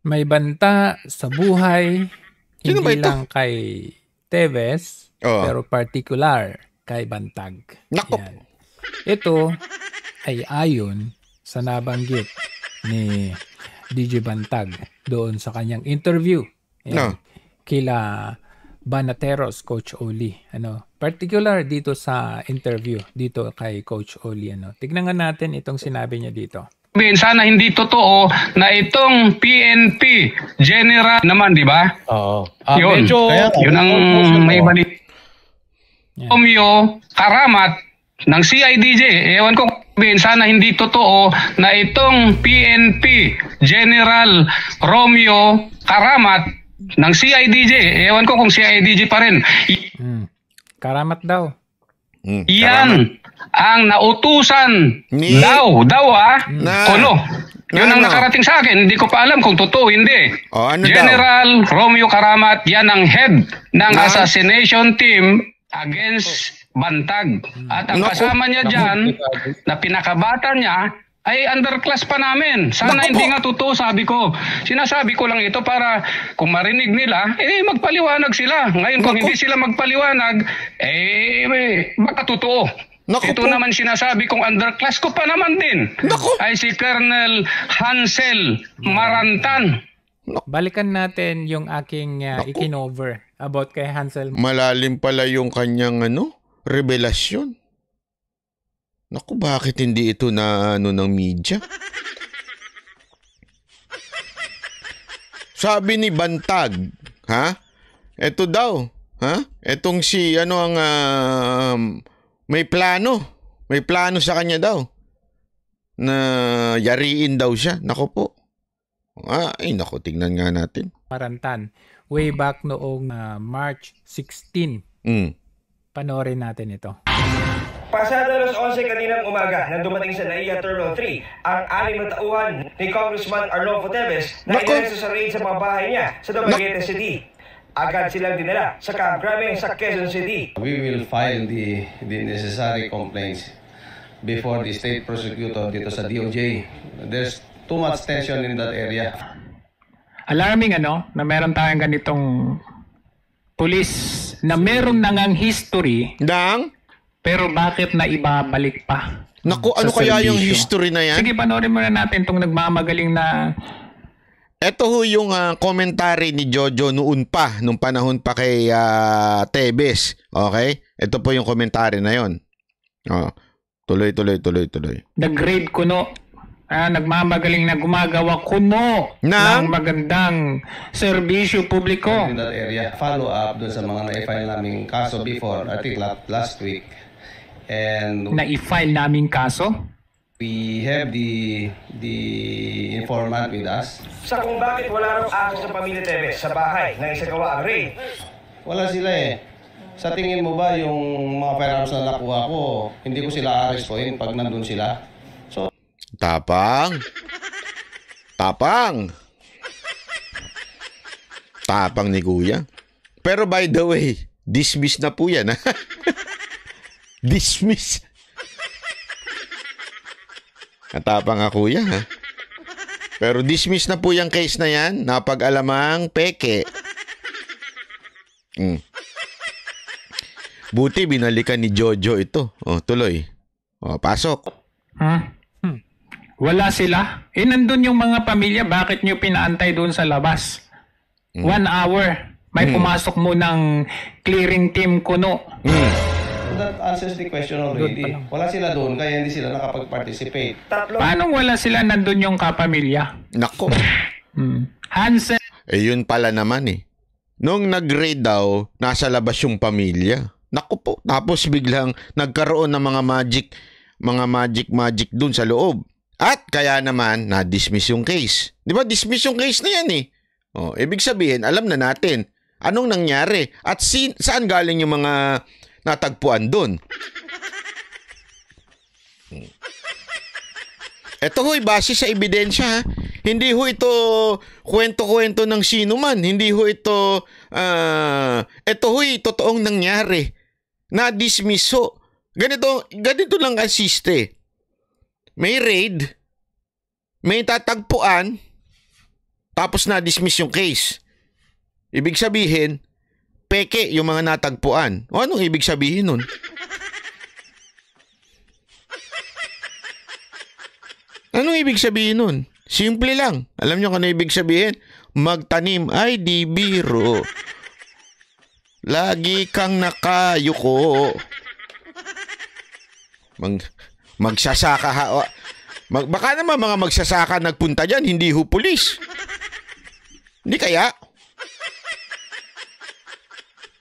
May banta sa buhay, Sino ba hindi ito? lang kay Teves, Oh. pero particular kay Bantag. Nako. Yan. Ito ay ayon sa nabanggit ni DJ Bantag doon sa kanyang interview. No. Kila Banateros, Coach Oli. Particular dito sa interview dito kay Coach Oli. Tignan nga natin itong sinabi niya dito. Sana hindi totoo na itong PNP General naman, di ba? Oo. Yun. Yun ang may balik. Romeo Karamat ng CIDJ. Ewan ko, sana hindi totoo na itong PNP General Romeo Karamat ng CIDJ. Ewan ko kung CIDJ pa rin. Karamat daw. Yan ang nautusan Ni- daw Na- Kuno. Yun ang ano? nakarating sa akin. Hindi ko pa alam kung totoo hindi. O, ano General Romeo Karamat, yan ang head ng Na- assassination team against Bantag. At ang Naku. kasama niya dyan, na pinakabata niya, ay underclass pa namin. Sana Naku hindi po. nga totoo, sabi ko. Sinasabi ko lang ito para kung marinig nila, magpaliwanag sila. Ngayon kung Naku. hindi sila magpaliwanag, baka totoo. Naku Ito po. naman sinasabi kong underclass ko pa naman din. Naku. Ay si Colonel Hansel Marantan. Balikan natin yung aking ikinover about kay Hansel. Malalim pala yung kanyang revelasyon. Naku, bakit hindi ito na ng media? Sabi ni Bantag, ha? Ito daw, ha? Etong si ang may plano. May plano sa kanya daw na yariin daw siya. Naku po. Naku, tingnan nga natin. Marantan. Way back noong March 16. Panoorin natin ito. Pasado alas 11 kaninang umaga nang dumating sa NAIA Terminal 3 ang 6 na tauhan ni Congressman Arnolfo Teves na Naku! inaresto sa raid sa mga bahay niya sa Dumaguete City. Agad silang dinala sa Camp Crame sa Quezon City. We will file the necessary complaints before the state prosecutor dito sa DOJ. There's too much tension in that area. Alarming na meron tayong ganitong police na meron nangang history Dang? pero bakit na ibabalik pa? Naku, ano sa kaya yung serbisyo? history na yan? Sige, panoorin muna natin itong nagmamagaling na Ito ho yung commentary ni Jojo noon pa, nung panahon pa kay Tebes. Okay? Ito po yung commentary na yon. Tuloy. nag-grade kuno. Nagmamagaling na gumagawa kuno ng magandang serbisyo publiko. In that area, follow up dun sa mga na-file naming kaso before, I think last week. And Na i-file naming kaso. we have the informant with us. Sa kung bakit wala raw akos sa pamilya Teves sa bahay nang isagawa ang raid. Wala sila eh. Sa tingin mo ba yung mga firearms na nakuha ko, hindi ko sila arestuhin pag nandun sila? So, Tapang. Tapang ni Kuya. Pero by the way, dismiss na po yan. Dismiss. Katapang nga Kuya, ha? Pero dismiss na po yung case na yan. Napag-alamang peke. Buti binalikan ni Jojo ito. Tuloy. Pasok. Wala sila. Nandun yung mga pamilya. Bakit nyo pinaantay doon sa labas? 1 hour. May pumasok mo ng clearing team kuno. that answers the question already. Wala sila doon, kaya hindi sila nakapag-participate. Paano wala sila nandun yung kapamilya? Nako. Hansel. Yun pala naman eh. Nung nag-raid daw, nasa labas yung pamilya. Naku po. Tapos biglang nagkaroon ng mga magic dun sa loob. At kaya naman, na-dismiss yung case. Di ba, dismiss yung case na yan eh. Ibig sabihin, alam na natin anong nangyari at saan galing yung mga natagpuan dun. Ito ho'y base sa ebidensya ha. Hindi ho ito kwento-kwento ng sino man. Hindi ho ito ito ho'y totoong nangyari. Na-dismiss ho. Ganito lang asiste. May raid, may tatagpuan, tapos na-dismiss yung case. Ibig sabihin, peke yung mga natagpuan. O anong ibig sabihin nun? Anong ibig sabihin nun? Simple lang. Alam nyo kung ano ibig sabihin? Magtanim ay di biro. Lagi kang nakayuko. Magsasaka ha. Baka naman mga magsasaka nagpunta dyan, hindi ho pulis. Hindi kaya?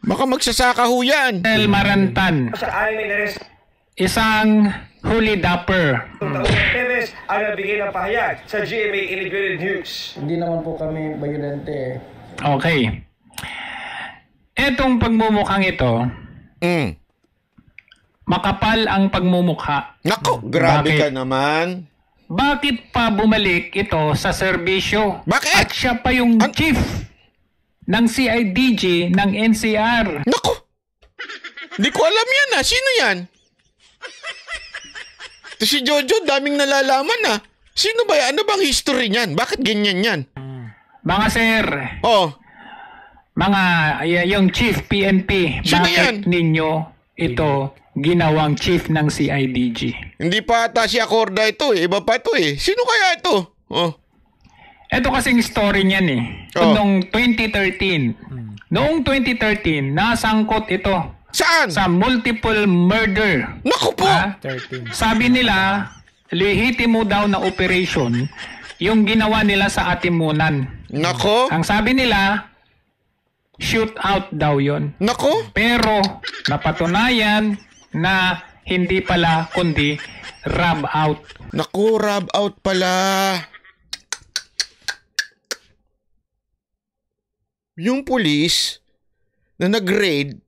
Baka magsasaka ho yan. Hansel Marantan, Sa anime na rin isang huli dapper. taong Teves ang nagbigay ng pahayag sa GMA Integrated News. Hindi naman po kami bayolente. Okay. Etong pagmumukhang ito, makapal ang pagmumukha. Nako, grabe Bakit? ka naman. Bakit pa bumalik ito sa serbisyo? Bakit? At siya pa yung chief ng CIDG ng NCR. Nako, hindi ko alam yan ah. Sino yan? Ito si Jojo, daming nalalaman ah. Sino ba yan? Ano bang history niyan? Bakit ganyan yan? Mga sir, Oh, yung chief PNP, Sino bakit yan? ninyo ito ginawang chief ng CIDG? hindi pa ata si Acorda ito eh. Iba pa ito eh. Sino kaya ito? Oh, Ito kasing story niyan eh. Oh. Noong 2013. Noong 2013, nasangkot ito saan? sa multiple murder. Naku po! Ha? 13. Sabi nila, lehitimo daw na operation yung ginawa nila sa Atimunan. Nako? Ang sabi nila, shoot out daw yon. Nako? Pero napatunayan na hindi pala kundi rub out. Naku, rub out pala. Yung police na nag-raid,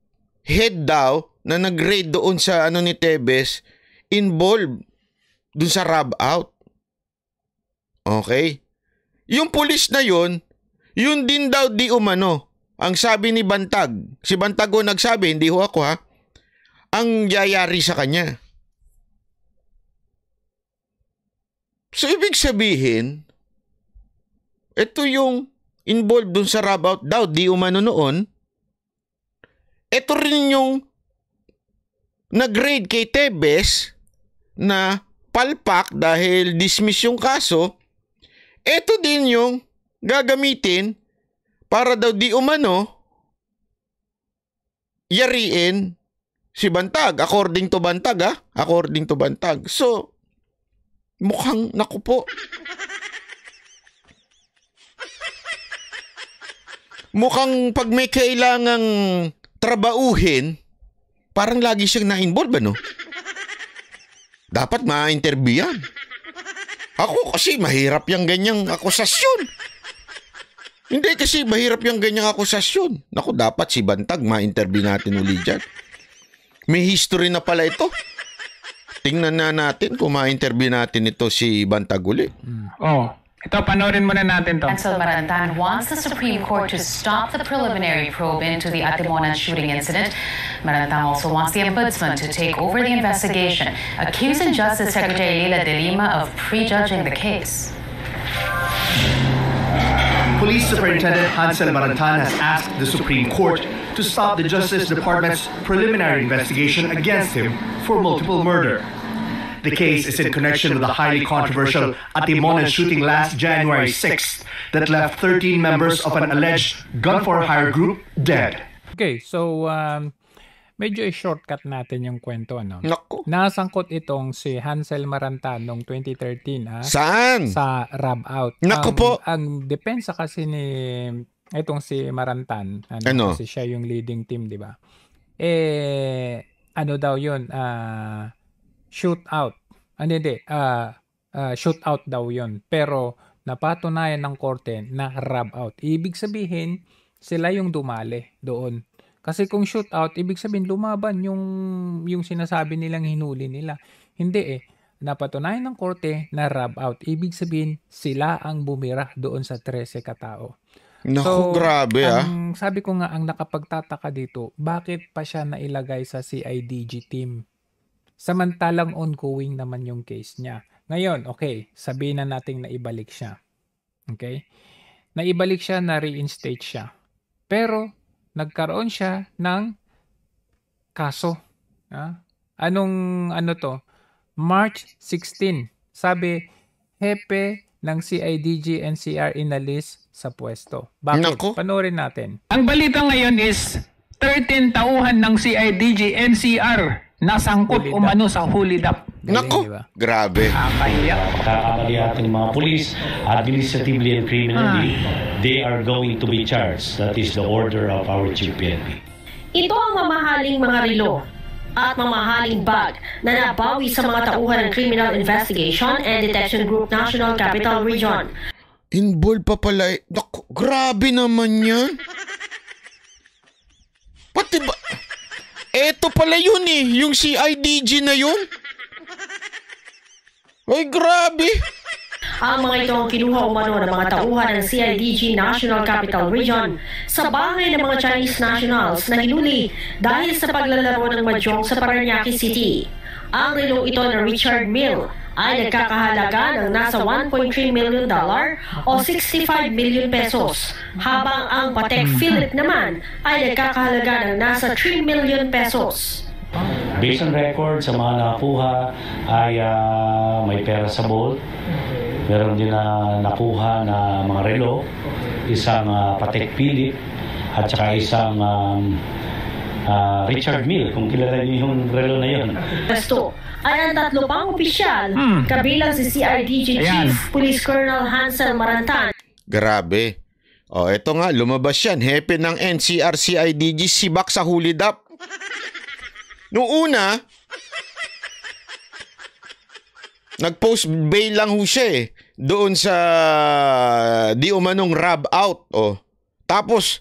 head daw, na nag-raid doon sa ano ni Tebes, involved doon sa rub out. Okay? Yung police na yun din daw di umano. Ang sabi ni Bantag, si Bantag ho nagsabi, hindi ho ako ha, ang yayari sa kanya. So, ibig sabihin, ito yung involved dun sa rub out daw, di umano noon. Ito rin yung nag-raid kay Tebes na palpak dahil dismiss yung kaso. Ito din yung gagamitin para daw di umano yariin si Bantag. According to Bantag ha? According to Bantag. So, mukhang naku po. Mukhang pag may kailangang trabauhin, parang lagi siyang na-involve, ano? Dapat ma-interview yan. Ako kasi mahirap yung ganyang akusasyon. Hindi kasi mahirap yung ganyang akusasyon. Naku, dapat si Bantag ma-interview natin uli dyan. May history na pala ito. Tingnan na natin kung ma-interview natin ito si Bantag uli. Oh, ito panoorin muna natin to. Hansel Marantan wants the Supreme Court to stop the preliminary probe into the Atimonan shooting incident. Marantan also wants the Ombudsman to take over the investigation, accusing Justice Secretary Leila de Lima of prejudging the case. Police Superintendent Hansel Marantan has asked the Supreme Court to stop the Justice Department's preliminary investigation against him for multiple murder. The case is in connection with the highly controversial Atimonan shooting last January 6th that left 13 members of an alleged gun-for-hire group dead. Okay, so medyo i-shortcut natin yung kwento, ano? Naku. Nasangkot itong si Hansel Marantan noong 2013, ha? Saan? Sa rub out. Naku po. Ang depensa kasi ni itong si Marantan, Ano? kasi siya yung leading team, di ba? Ano daw yun? Shoot out. Shoot out daw yun. Pero napatunayan ng korte na rub out. Ibig sabihin, sila yung dumali doon. Kasi kung shoot out, ibig sabihin lumaban yung sinasabi nilang hinuli nila. Hindi napatunayan ng korte na rub out. Ibig sabihin, sila ang bumira doon sa 13 katao. Naku, grabe ang sabi ko nga, ang nakapagtataka dito, bakit pa siya nailagay sa CIDG team? Samantalang ongoing naman yung case niya. Ngayon, okay, sabihin na nating naibalik siya. Okay? naibalik siya, na-reinstate siya. Pero nagkaroon siya ng kaso. Anong to? March 16. Sabi, hepe ng CIDG NCR inalis sa pwesto. Bakit? Nako. Panoorin natin. Ang balita ngayon is 13 tauhan ng CIDG NCR nasangkot Hulidap. umano sa hulidap. Galing, Nako, di ba? grabe. Kaya Kakamali ating mga pulis, administratively and criminally, they are going to be charged. That is the order of our Chief PNP. Ito ang mamahaling mga relo at mamahaling bag na nabawi sa mga tauhan ng Criminal Investigation and Detection Group National Capital Region. Involved pa pala. Naku, grabe naman yan. Pati ba? Eto pala yun yung CIDG na yun. Ay, grabe. Ang mga ito ang kinuha umano ng mga tauhan ng CIDG National Capital Region sa bahay ng mga Chinese nationals na hinuli dahil sa paglalaro ng mahjong sa Parañaque City. Ang relong ito na Richard Mille ay nagkakahalaga ng nasa $1.3 million o 65 million pesos, habang ang Patek Philippe naman ay nagkakahalaga ng nasa 3 million pesos. Based on record, sa mga nakuha ay may pera sa vault. Meron din na nakuha na mga relo, isang Patek Philippe at saka isang Richard Mille, kung kilala niyo yung relo na yun. Pesto ay ang tatlo pang opisyal, kabilang si CIDG Chief Police Colonel Hansel Marantan. Grabe. O, eto nga, lumabas yan. Hepe ng NCR CIDG, sibak sa hulidap. Noong una, nag-post bail lang ho siya doon sa di umanong rob out. Tapos,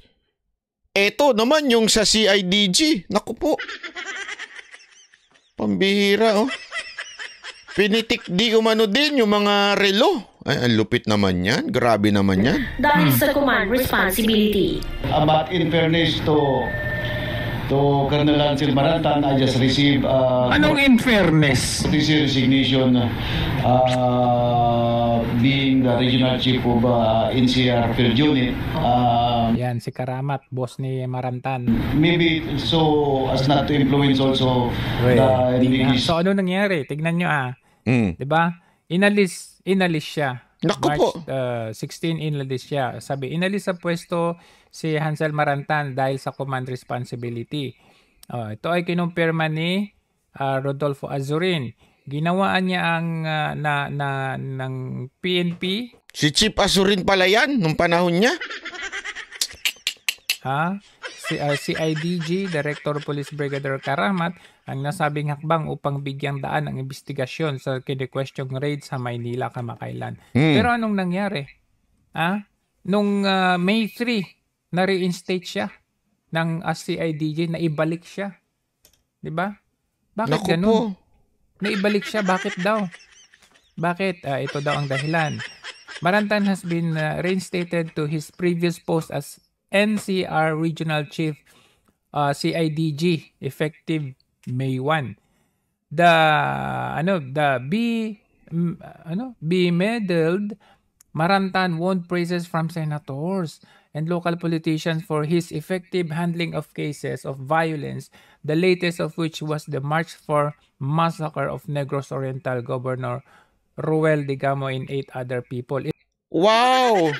eto naman yung sa CIDG. Naku po. Pambihira, Pinitik di umano din yung mga relo. Ay, ang lupit naman yan. Grabe naman yan. Dahil sa command responsibility. But in fairness to Colonel Hansel Marantan, I just received anong in fairness? resignation being the regional chief of NCR Field Unit. Yan, si Karamat, boss ni Marantan. Maybe so as not to influence also the investigation. So, ano nangyari? Tignan nyo Diba? Inalis siya. Naku March po. 16, inalis siya. Sabi, inalis sa pwesto si Hansel Marantan dahil sa command responsibility. Ito ay kinumpirma ni Rodolfo Azurin. Ginawaan niya ang ng PNP. Si Chief Azurin pala yan nung panahon niya. Si CIDG, Director Police Brigadier Karamat, ang nasabing hakbang upang bigyang daan ang investigasyon sa kine-question raid sa Maynila kamakailan. Pero anong nangyari? Nung May 3, na-reinstate siya ng CIDG, na ibalik siya. 'Di ba? Bakit Naku ganun? po. Naibalik siya, bakit daw? Bakit? Ito daw ang dahilan. Marantan has been reinstated to his previous post as NCR Regional Chief CIDG effective May 1. The medaled Marantan won praises from senators and local politicians for his effective handling of cases of violence, the latest of which was the March 4 massacre of Negros Oriental Governor Ruel Digamo and 8 other people. Wow!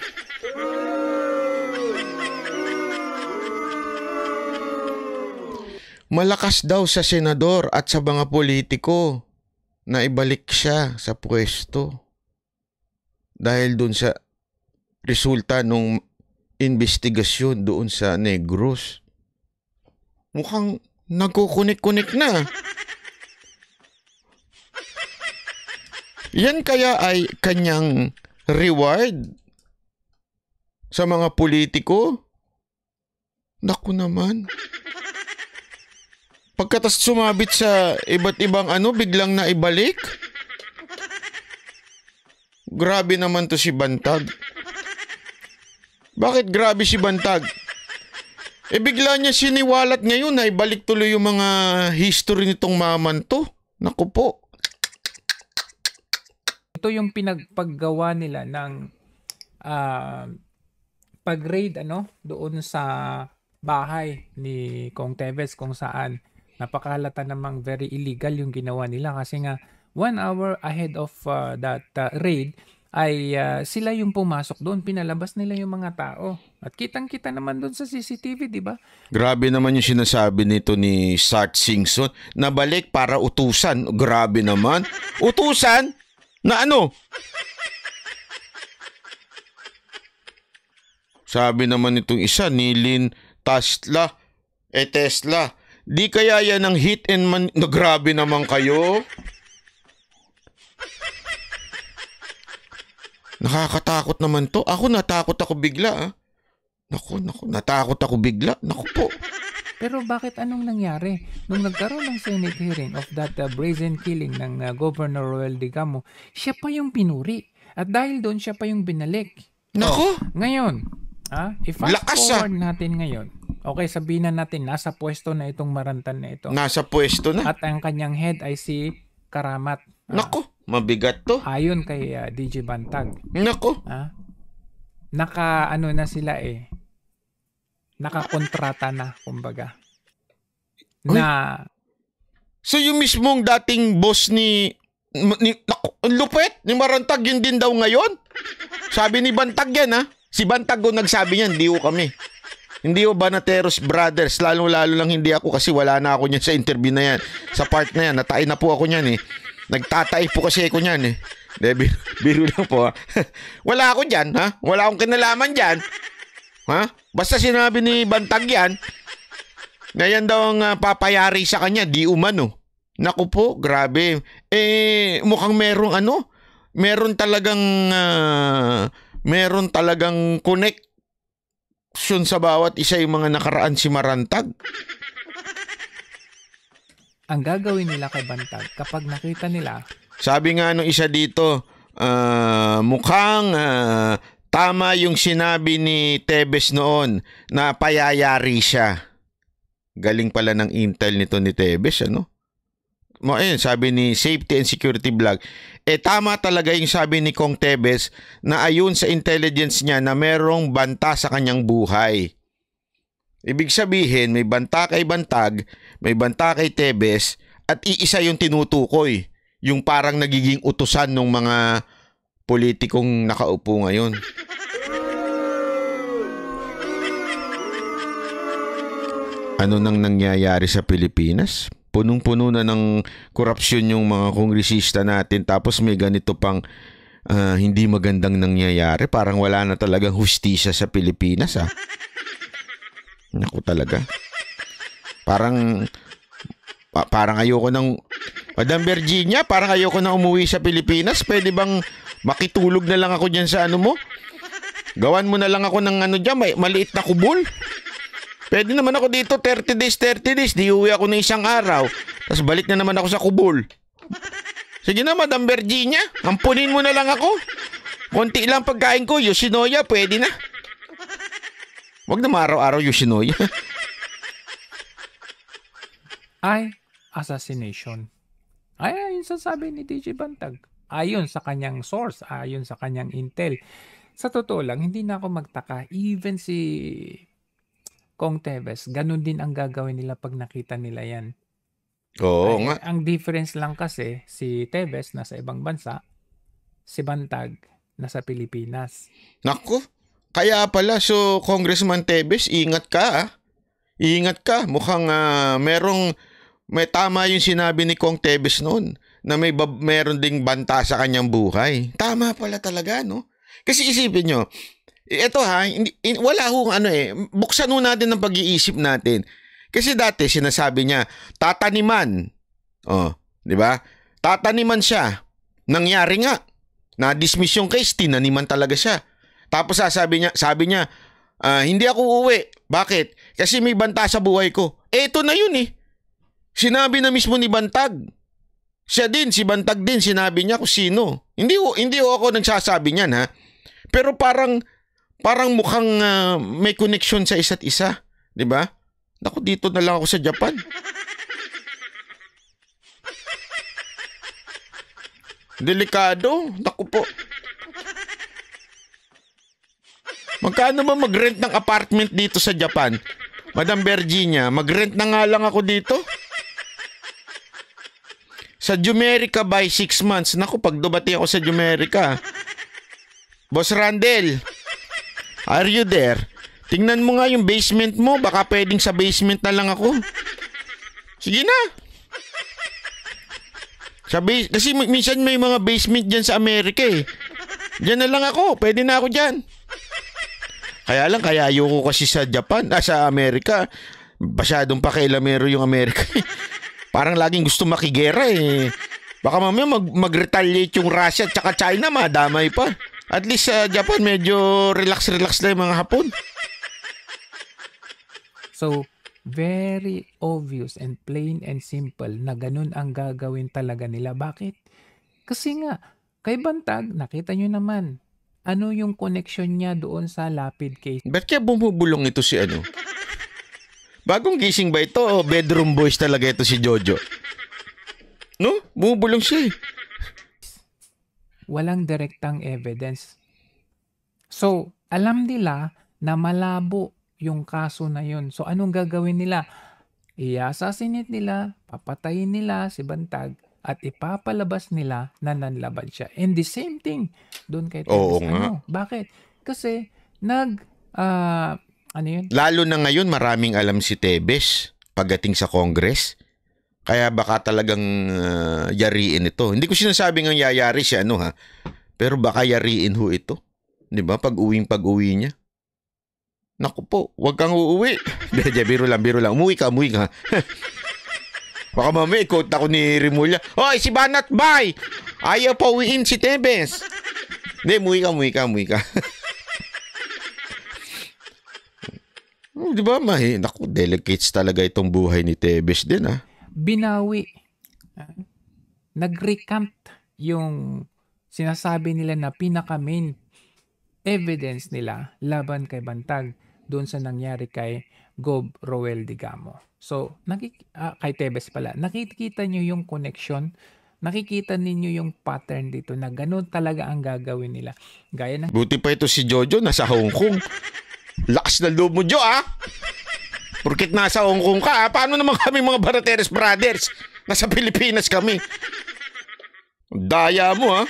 Malakas daw sa senador at sa mga politiko na ibalik siya sa pwesto dahil dun sa resulta ng investigasyon doon sa Negros. Mukhang nagkukunik-kunik na. Yan kaya ay kanyang reward sa mga politiko? Naku naman. Pagkatas sumabit sa iba't ibang biglang naibalik? Grabe naman to si Bantag. Bakit grabe si Bantag? Bigla niya siniwalat ngayon na ibalik tuloy yung mga history nitong maman to. Naku po. Ito yung pinagpaggawa nila ng pag-raid doon sa bahay ni Kong Teves kung saan napakalata namang very illegal yung ginawa nila kasi nga 1 hour ahead of that raid ay sila yung pumasok doon, pinalabas nila yung mga tao. At kitang-kita naman doon sa CCTV, di ba? Grabe naman yung sinasabi nito ni Sart Singson, nabalik para utusan. Grabe naman. Utusan? Na ano? Sabi naman itong isa, Nilin Tesla. Tesla. Di kaya yan ang hit and man... No, grabe naman kayo. Nakakatakot naman to. Ako natakot ako bigla. Naku, natakot ako bigla. Naku po. Pero bakit anong nangyari? Nung nagkaroon ng Senate hearing of that brazen killing ng Governor Roel Digamo, siya pa yung pinuri. At dahil doon, siya pa yung binalik. Naku! Ngayon, i-fast forward natin ngayon. Okay, sabihin na natin, nasa pwesto na itong Marantan na ito. Nasa pwesto na? At ang kanyang head ay si Karamat. Naku, mabigat to. Ayon kay DJ Bantag. Naku. Na sila nakakontrata na, kumbaga. So yung mismong dating boss ni lupet ni Marantag, yun din daw ngayon? Sabi ni Bantag yan, Si Bantag kung nagsabi niyan, hindi ko kami. Hindi ko Banateros Brothers, lalo-lalo lang hindi ako kasi wala na ako niyan sa interview na yan. Sa part na yan, natay na po ako niyan Nagtatay po kasi ako niyan Biro lang po Wala ako dyan, Wala akong kinalaman dyan. Basta sinabi ni Bantag yan, na yan daw ang papayari sa kanya, di umano. Naku po, grabe. Mukhang meron talagang connection sa bawat isa yung mga nakaraan si Marantag. Ang gagawin nila kay Bantag kapag nakita nila, sabi nga nung isa dito, mukhang tama yung sinabi ni Teves noon na payayari siya. Galing pala ng intel nito ni Teves, sabi ni Safety and Security Blog. Tama talaga yung sabi ni Kong Teves na ayon sa intelligence niya na merong banta sa kanyang buhay. Ibig sabihin, may banta kay Bantag, may banta kay Teves, at iisa yung tinutukoy. Yung parang nagiging utusan ng mga politikong nakaupo ngayon. Ano nang nangyayari sa Pilipinas? Punong-puno na ng korupsyon yung mga kongresista natin, tapos may ganito pang hindi magandang nangyayari. Parang wala na talagang hustisya sa Pilipinas, Naku talaga. Parang ayoko ng Madam Virginia, parang ayoko na umuwi sa Pilipinas. Pwede bang makitulog na lang ako dyan sa mo? Gawan mo na lang ako ng dyan, maliit na kubol. Pwede naman ako dito 30 days, di uwi ako ng isang araw. Tapos balik na naman ako sa kubol. Sige na, Madam Virginia, ampunin mo na lang ako. Konti lang pagkain ko, Yoshinoya, pwede na. Wag na araw-araw Yoshinoya. Assassination. Ayun sa sabi ni DJ Bantag. Ayon sa kanyang source, ayon sa kanyang intel. Sa totoo lang, hindi na ako magtaka. Even si Kong Teves, ganun din ang gagawin nila pag nakita nila yan. Oo nga. Ang difference lang kasi, si Teves nasa ibang bansa, si Bantag nasa Pilipinas. Naku, kaya pala, so Congressman Teves, ingat ka. Ingat ka. Mukhang may tama yung sinabi ni Kong Teves noon na meron ding banta sa kanyang buhay. Tama pala talaga, no? Kasi isipin nyo, ito wala buksan ho natin ang pag-iisip natin. Kasi dati sinasabi niya, tataniman. Di ba? Tataniman siya. Nangyari nga. Na-dismiss yung case, tinaniman talaga siya. Tapos sabi niya, hindi ako uuwi. Bakit? Kasi may banta sa buhay ko. Ito na yun Sinabi na mismo ni Bantag. Si Bantag din, sinabi niya kung sino. Hindi ako nagsasabi niyan, Pero parang mukhang may connection sa isa't isa. Di ba? Naku, dito na lang ako sa Japan. Delikado. Naku po. Magkano ba mag-rent ng apartment dito sa Japan? Madam Virginia, mag-rent na nga lang ako dito. Sa Jumerica by 6 months. Naku, pag dumati ako sa Jumerica. Boss Randel, are you there? Tingnan mo nga yung basement mo. Baka pwedeng sa basement na lang ako. Sige na. Kasi minsan may mga basement dyan sa Amerika eh. Diyan na lang ako. Pwede na ako dyan. Kaya lang, kaya ayoko kasi sa Japan, sa Amerika. Masyadong pakailamero yung Amerika. Parang laging gusto makigera eh. Baka mamaya mag-retaliate yung Russia at saka China, madamay pa. At least sa Japan, medyo relax-relax na yung mga Hapon. So, very obvious and plain and simple na ganun ang gagawin talaga nila. Bakit? Kasi nga, kay Bantag, nakita nyo naman, ano yung connection niya doon sa Lapid case. Ba't kaya bumubulong ito si ano? Bagong gising ba ito o bedroom boys talaga ito si Jojo? No? Bumubulong siya eh. Walang direktang evidence. So, alam nila na malabo yung kaso na yun. So, anong gagawin nila? I-assassinate nila, papatayin nila si Bantag, at ipapalabas nila na nanlaban siya. And the same thing doon kay Tebes. Oo nga. Bakit? Kasi ano yun? Lalo na ngayon maraming alam si Tebes pagdating sa Congress. Kaya baka talagang yariin ito. Hindi ko sinasabing ang yayari siya ano ha. Pero baka yariin ho ito. 'Di ba? Pag-uwi niya. Naku po, wag kang uuwi. Biro lang. Umuwi ka. Baka mamaya ikot ako ni Rimulya. Hoy, si Banat Bay! Ayaw pa uwiin si Tebes. Hindi, umuwi ka. Di ba, naku, delicates talaga itong buhay ni Tebes din, ha? Binawi. Nag-recant yung sinasabi nila na pinaka-main evidence nila laban kay Bantag doon sa nangyari kay Gob Roel Digamo. So, kay Tebes pala, nakikita nyo yung connection, nakikita ninyo yung pattern dito na ganun talaga ang gagawin nila. Gaya ng... Buti pa ito si Jojo, nasa Hong Kong. Lakas na loob mo, Jo, ah! Porkit nasa Hong Kong ka, ah? Paano naman kami mga Barateres Brothers? Nasa Pilipinas kami. Daya mo, ah.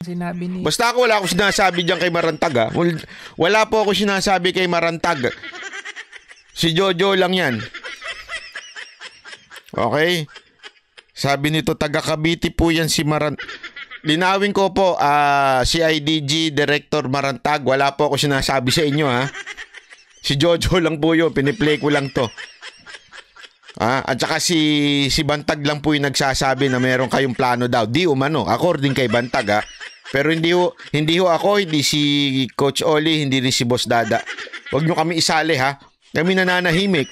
Sinabi ni... Basta ako, wala akong sinasabi dyan kay Marantag, ah. Wala po ako sinasabi kay Marantag. Si Jojo lang yan. Okay? Sabi nito, taga Cavite po yan si Marantag. Linawin ko po, CIDG Director Marantag, wala po ako sinasabi sa inyo, ha? Si Jojo lang po yun, piniplay ko lang to. At saka si Bantag lang po yung nagsasabi na meron kayong plano daw. Di umano, according kay Bantag, ha? Pero hindi ho ako, hindi si Coach Oli, hindi rin si Boss Dada. Huwag nyo kami isali, ha? Kami nananahimik.